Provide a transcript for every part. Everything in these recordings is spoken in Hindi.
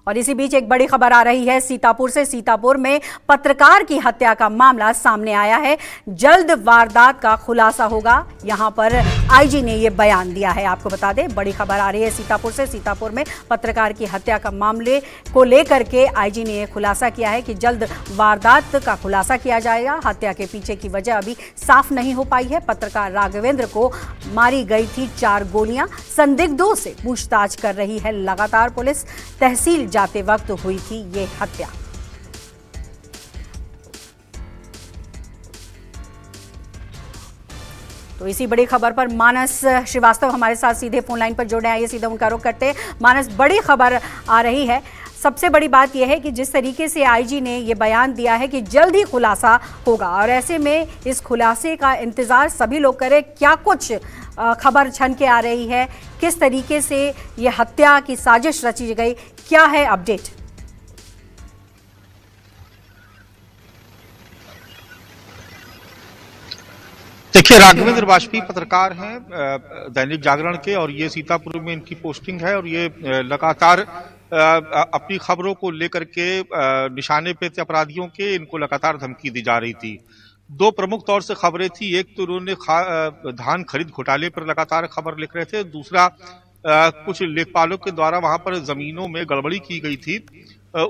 और इसी बीच एक बड़ी खबर आ रही है सीतापुर से। सीतापुर में पत्रकार की हत्या का मामला सामने आया है। जल्द वारदात का खुलासा होगा, यहां पर आईजी ने यह बयान दिया है। आपको बता दें, बड़ी खबर आ रही है सीतापुर से। सीतापुर में पत्रकार की हत्या का मामले को लेकर के आईजी ने यह खुलासा किया है कि जल्द वारदात का खुलासा किया जाएगा। हत्या के पीछे की वजह अभी साफ नहीं हो पाई है। पत्रकार राघवेंद्र को मारी गई थी 4 गोलियां। संदिग्धों से पूछताछ कर रही है लगातार पुलिस। तहसील जाते वक्त हुई थी ये हत्या। तो इसी बड़ी खबर पर मानस श्रीवास्तव हमारे साथ सीधे फोन लाइन पर जुड़े आइए, सीधा उनका रुख करते हैं। मानस, बड़ी खबर आ रही है। सबसे बड़ी बात यह है कि जिस तरीके से आईजी ने यह बयान दिया है कि जल्द ही खुलासा होगा, और ऐसे में इस खुलासे का इंतजार सभी लोग करें। क्या कुछ खबर छन के आ रही है, किस तरीके से यह हत्या की साजिश रची गई, क्या है अपडेट? देखिए, राघवेंद्र वाजपेयी पत्रकार हैं दैनिक जागरण के, और ये सीतापुर में इनकी पोस्टिंग है। और ये लगातार अपनी खबरों को लेकर के निशाने पे थे अपराधियों के। इनको लगातार धमकी दी जा रही थी। 2 प्रमुख तौर से खबरें थी। एक तो उन्होंने धान खरीद घोटाले पर लगातार खबर लिख रहे थे। दूसरा, कुछ लेखपालों के द्वारा वहां पर जमीनों में गड़बड़ी की गई थी,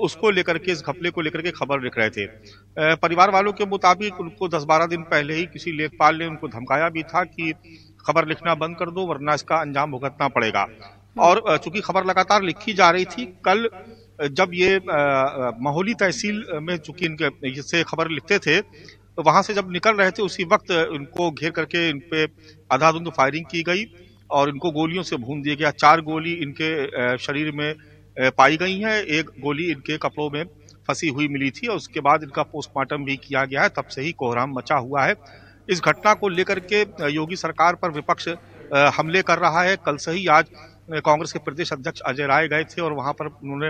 उसको लेकर के, इस घपले को लेकर के खबर लिख रहे थे। परिवार वालों के मुताबिक उनको 10-12 दिन पहले ही किसी लेखपाल ने उनको धमकाया भी था कि खबर लिखना बंद कर दो वरना इसका अंजाम भुगतना पड़ेगा। और चूंकि खबर लगातार लिखी जा रही थी, कल जब ये महोली तहसील में चूंकि इनके से खबर लिखते थे, तो वहां से जब निकल रहे थे उसी वक्त इनको घेर करके इन पे अंधाधुंध फायरिंग की गई और इनको गोलियों से भून दिया गया। 4 गोली इनके शरीर में पाई गई है। 1 गोली इनके कपड़ों में फंसी हुई मिली थी और उसके बाद इनका पोस्टमार्टम भी किया गया है। तब से ही कोहराम मचा हुआ है। इस घटना को लेकर के योगी सरकार पर विपक्ष हमले कर रहा है। कल से ही आज कांग्रेस के प्रदेश अध्यक्ष अजय राय गए थे और वहां पर उन्होंने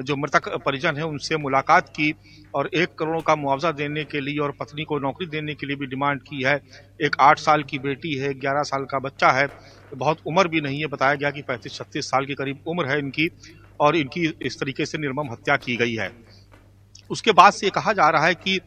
जो मृतक परिजन है उनसे मुलाकात की और 1 करोड़ का मुआवजा देने के लिए और पत्नी को नौकरी देने के लिए भी डिमांड की है। एक 8 साल की बेटी है, 11 साल का बच्चा है, बहुत उम्र भी नहीं है। बताया गया कि 35-36 साल के करीब उम्र है इनकी, और इनकी इस तरीके से निर्मम हत्या की गई है। उसके बाद से ये कहा जा रहा है कि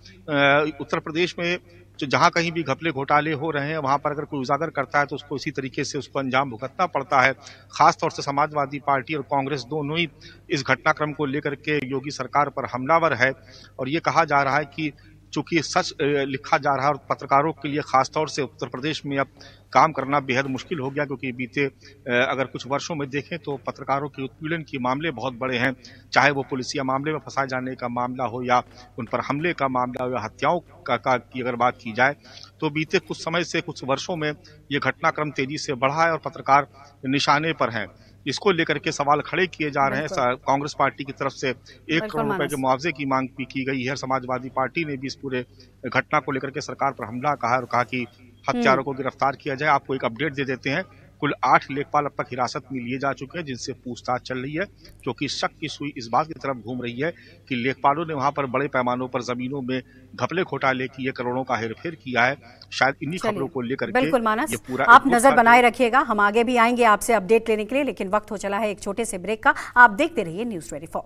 उत्तर प्रदेश में जहां कहीं भी घपले घोटाले हो रहे हैं, वहां पर अगर कोई उजागर करता है तो उसको इसी तरीके से उसको अंजाम भुगतना पड़ता है। खासतौर से समाजवादी पार्टी और कांग्रेस दोनों ही इस घटनाक्रम को लेकर के योगी सरकार पर हमलावर है। और ये कहा जा रहा है कि चूंकि सच लिखा जा रहा है और पत्रकारों के लिए खासतौर से उत्तर प्रदेश में अब काम करना बेहद मुश्किल हो गया, क्योंकि बीते अगर कुछ वर्षों में देखें तो पत्रकारों के उत्पीड़न के मामले बहुत बड़े हैं। चाहे वो पुलिसिया मामले में फंसाए जाने का मामला हो या उन पर हमले का मामला हो या हत्याओं की अगर बात की जाए, तो बीते कुछ समय से, कुछ वर्षों में ये घटनाक्रम तेजी से बढ़ा है और पत्रकार निशाने पर हैं। इसको लेकर के सवाल खड़े किए जा रहे हैं। कांग्रेस पार्टी की तरफ से 1 करोड़ रुपए के मुआवजे की मांग भी की गई है। समाजवादी पार्टी ने भी इस पूरे घटना को लेकर के सरकार पर हमला कहा और कहा कि हत्यारों को गिरफ्तार किया जाए। आपको एक अपडेट दे देते हैं। कुल 8 लेखपाल अब तक हिरासत में लिए जा चुके हैं, जिनसे पूछताछ चल रही है, क्योंकि शक की सुई इस बात की तरफ घूम रही है कि लेखपालों ने वहां पर बड़े पैमानों पर जमीनों में घपले घोटाले किए, करोड़ों का हेरफेर किया है। शायद इन्हीं खबरों को लेकर के बिल्कुल मानस, ये पूरा आप नजर बनाए रखिएगा। हम आगे भी आएंगे आपसे अपडेट लेने के लिए, लेकिन वक्त हो चला है एक छोटे से ब्रेक का। आप देखते रहिए News 24।